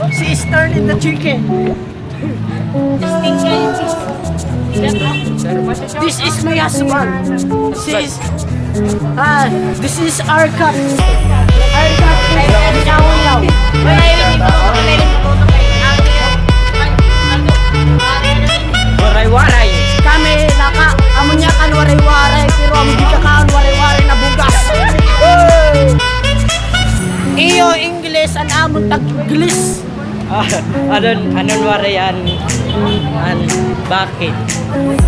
She is turning the chicken. This is my husband. This is our cup. Our cup is nyaw-nyaw. Waray-waray. Kami amunya kan waray-waray pero amo di ka kan waray-waray na bugas. Iyo English an amon tag-English. Anon warayan? Bakit?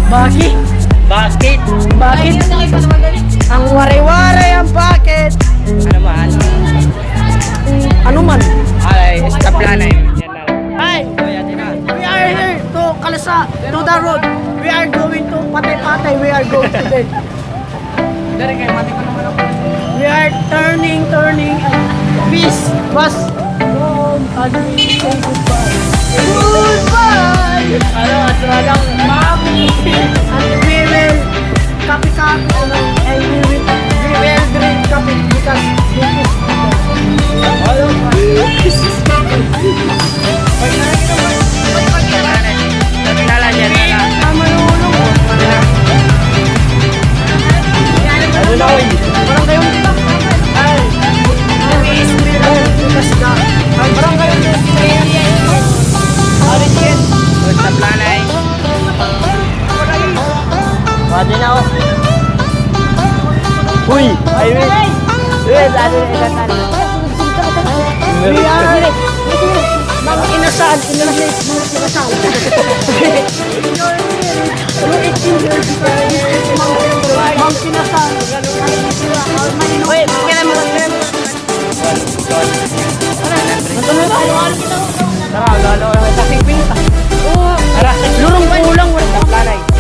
Bakit? Bakit? Bakit? Ang waray-waray ang bakit? Ano man? Ano man? Ay, establana yun. Yan na. Hi! We are here to Kalasa, to the road. We are going to Patay-Patay. We are going today. We are turning. Peace. Bus. And we say goodbye. Goodbye! Talagang mami. And we will copy and we will drink coffee because this is Naglalan yan na lang. manulong. Ano na oy? Parang kayong ay parang kayong Establana eh. Pwede na ako. Uy! Ay, wait! Wait! Ano na ikatan? we are mga inasal Mang kinasal. Wait, kailan mo Tara, lalo na may taking pinta. lurong kulang wala. Establana eh.